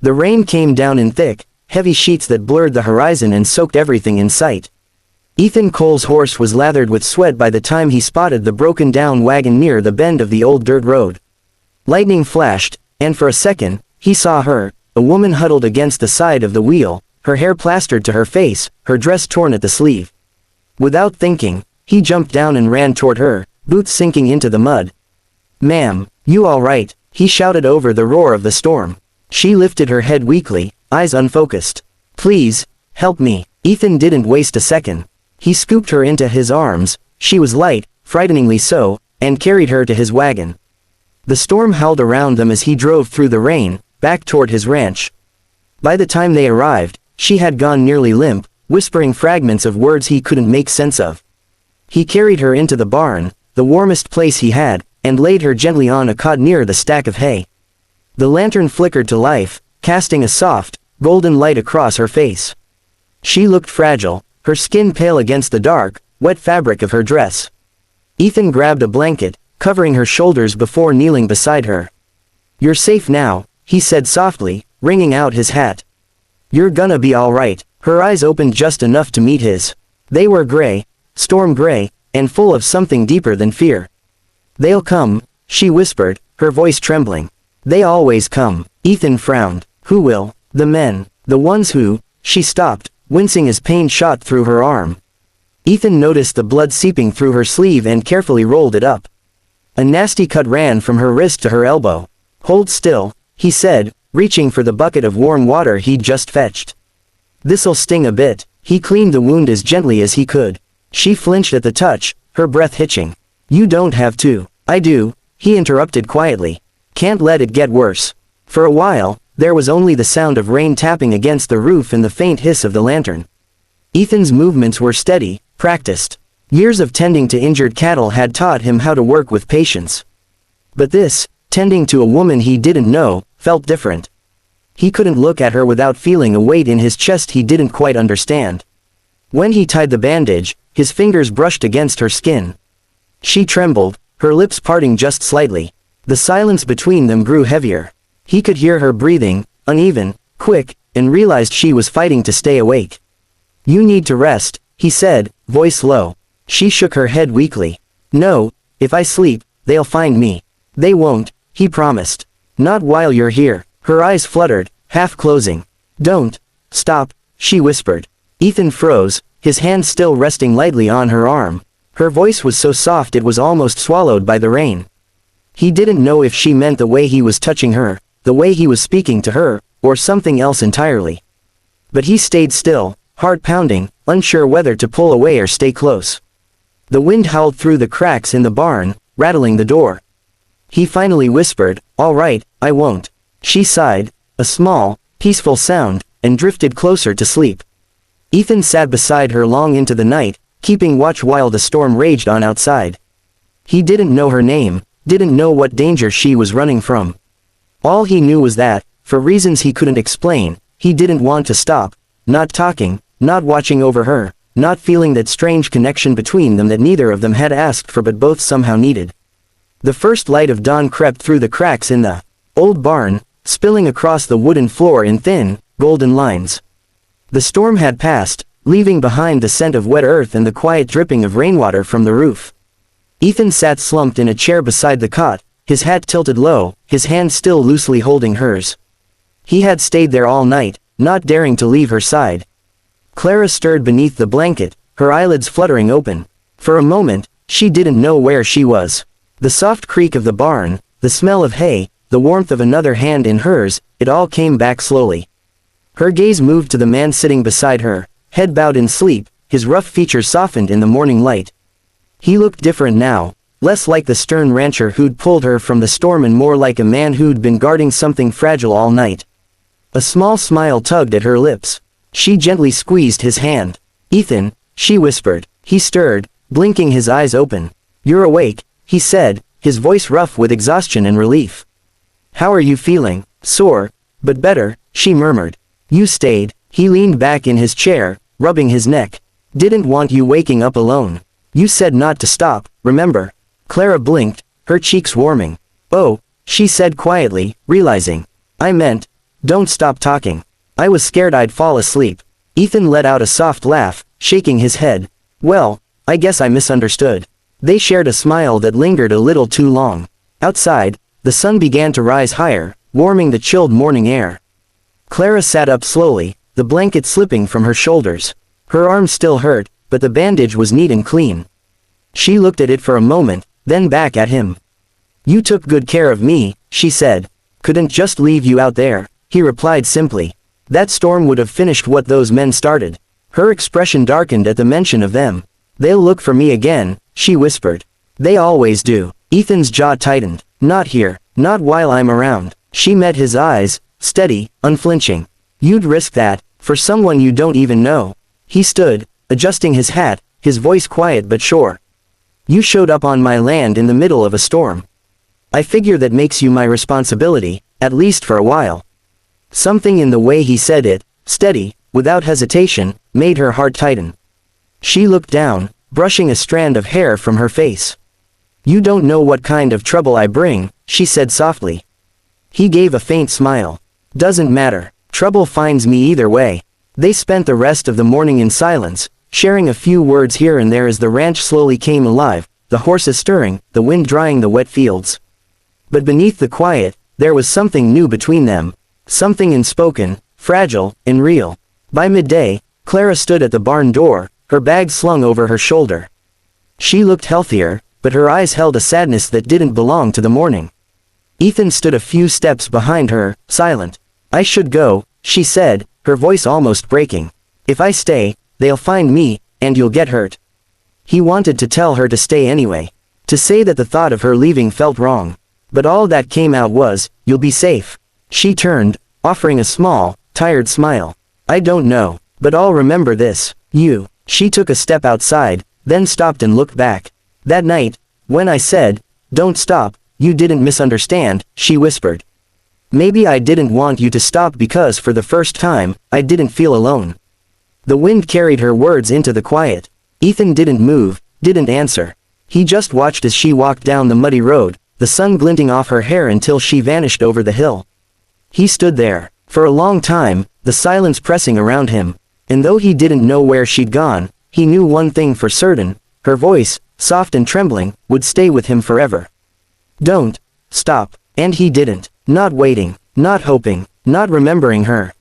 The rain came down in thick, heavy sheets that blurred the horizon and soaked everything in sight. Ethan Cole's horse was lathered with sweat by the time he spotted the broken-down wagon near the bend of the old dirt road. Lightning flashed, and for a second, he saw her, a woman huddled against the side of the wheel, her hair plastered to her face, her dress torn at the sleeve. Without thinking, he jumped down and ran toward her, boots sinking into the mud. "Ma'am, you all right?" he shouted over the roar of the storm. She lifted her head weakly, eyes unfocused. "Please, help me." Ethan didn't waste a second. He scooped her into his arms, she was light, frighteningly so, and carried her to his wagon. The storm howled around them as he drove through the rain, back toward his ranch. By the time they arrived, she had gone nearly limp, whispering fragments of words he couldn't make sense of. He carried her into the barn, the warmest place he had, and laid her gently on a cot near the stack of hay. The lantern flickered to life, casting a soft, golden light across her face. She looked fragile, her skin pale against the dark, wet fabric of her dress. Ethan grabbed a blanket, covering her shoulders before kneeling beside her. "You're safe now," he said softly, wringing out his hat. "You're gonna be all right." Her eyes opened just enough to meet his. They were gray, storm gray, and full of something deeper than fear. "They'll come," she whispered, her voice trembling. "They always come." Ethan frowned. "Who will?" "The men. The ones who—" She stopped, wincing as pain shot through her arm. Ethan noticed the blood seeping through her sleeve and carefully rolled it up. A nasty cut ran from her wrist to her elbow. "Hold still," he said, reaching for the bucket of warm water he'd just fetched. "This'll sting a bit." He cleaned the wound as gently as he could. She flinched at the touch, her breath hitching. "You don't have to." "I do," he interrupted quietly. "Can't let it get worse." For a while, there was only the sound of rain tapping against the roof and the faint hiss of the lantern. Ethan's movements were steady, practiced. Years of tending to injured cattle had taught him how to work with patience. But this, tending to a woman he didn't know, felt different. He couldn't look at her without feeling a weight in his chest he didn't quite understand. When he tied the bandage, his fingers brushed against her skin. She trembled, her lips parting just slightly. The silence between them grew heavier. He could hear her breathing, uneven, quick, and realized she was fighting to stay awake. "You need to rest," he said, voice low. She shook her head weakly. "No, if I sleep, they'll find me." "They won't," he promised. "Not while you're here." Her eyes fluttered, half closing. "Don't stop," she whispered. Ethan froze, his hand still resting lightly on her arm. Her voice was so soft it was almost swallowed by the rain. He didn't know if she meant the way he was touching her, the way he was speaking to her, or something else entirely. But he stayed still, heart pounding, unsure whether to pull away or stay close. The wind howled through the cracks in the barn, rattling the door. He finally whispered, "All right, I won't." She sighed, a small, peaceful sound, and drifted closer to sleep. Ethan sat beside her long into the night, keeping watch while the storm raged on outside. He didn't know her name, didn't know what danger she was running from. All he knew was that, for reasons he couldn't explain, he didn't want to stop, not talking, not watching over her, not feeling that strange connection between them that neither of them had asked for but both somehow needed. The first light of dawn crept through the cracks in the old barn, spilling across the wooden floor in thin, golden lines. The storm had passed, leaving behind the scent of wet earth and the quiet dripping of rainwater from the roof. Ethan sat slumped in a chair beside the cot, his hat tilted low, his hand still loosely holding hers. He had stayed there all night, not daring to leave her side. Clara stirred beneath the blanket, her eyelids fluttering open. For a moment, she didn't know where she was. The soft creak of the barn, the smell of hay, the warmth of another hand in hers, it all came back slowly. Her gaze moved to the man sitting beside her, head bowed in sleep, his rough features softened in the morning light. He looked different now, less like the stern rancher who'd pulled her from the storm and more like a man who'd been guarding something fragile all night. A small smile tugged at her lips. She gently squeezed his hand. "Ethan," she whispered. He stirred, blinking his eyes open. "You're awake," he said, his voice rough with exhaustion and relief. "How are you feeling?" "Sore, but better," she murmured. "You stayed." He leaned back in his chair, rubbing his neck. "Didn't want you waking up alone. You said not to stop, remember?" Clara blinked, her cheeks warming. "Oh," she said quietly, realizing. "I meant, Don't stop talking. I was scared I'd fall asleep. Ethan let out a soft laugh, shaking his head. Well, I guess I misunderstood. They shared a smile that lingered a little too long. Outside, the sun began to rise higher, warming the chilled morning air. Clara sat up slowly, the blanket slipping from her shoulders. Her arm still hurt, but the bandage was neat and clean. She looked at it for a moment, then back at him. You took good care of me, she said. Couldn't just leave you out there, he replied simply. That storm would have finished what those men started. Her expression darkened at the mention of them. They'll look for me again, she whispered. They always do. Ethan's jaw tightened. Not here, not while I'm around. She met his eyes, steady, unflinching. You'd risk that, for someone you don't even know. He stood, adjusting his hat, his voice quiet but sure. You showed up on my land in the middle of a storm. I figure that makes you my responsibility, at least for a while. Something in the way he said it, steady, without hesitation, made her heart tighten. She looked down, brushing a strand of hair from her face. You don't know what kind of trouble I bring, she said softly. He gave a faint smile. Doesn't matter, trouble finds me either way. They spent the rest of the morning in silence, sharing a few words here and there as the ranch slowly came alive, the horses stirring, the wind drying the wet fields. But beneath the quiet, there was something new between them. Something unspoken, fragile, and real. By midday, Clara stood at the barn door, her bag slung over her shoulder. She looked healthier, but her eyes held a sadness that didn't belong to the morning. Ethan stood a few steps behind her, silent. I should go, she said, her voice almost breaking. If I stay, they'll find me, and you'll get hurt. He wanted to tell her to stay anyway. To say that the thought of her leaving felt wrong. But all that came out was, you'll be safe. She turned, offering a small, tired smile. I don't know, but I'll remember this. You. She took a step outside, then stopped and looked back. That night, when I said, don't stop, you didn't misunderstand, she whispered. Maybe I didn't want you to stop because for the first time, I didn't feel alone. The wind carried her words into the quiet. Ethan didn't move, didn't answer. He just watched as she walked down the muddy road, the sun glinting off her hair until she vanished over the hill. He stood there, for a long time, the silence pressing around him. And though he didn't know where she'd gone, he knew one thing for certain, her voice, soft and trembling, would stay with him forever. Don't stop. And he didn't. Not waiting, not hoping, not remembering her.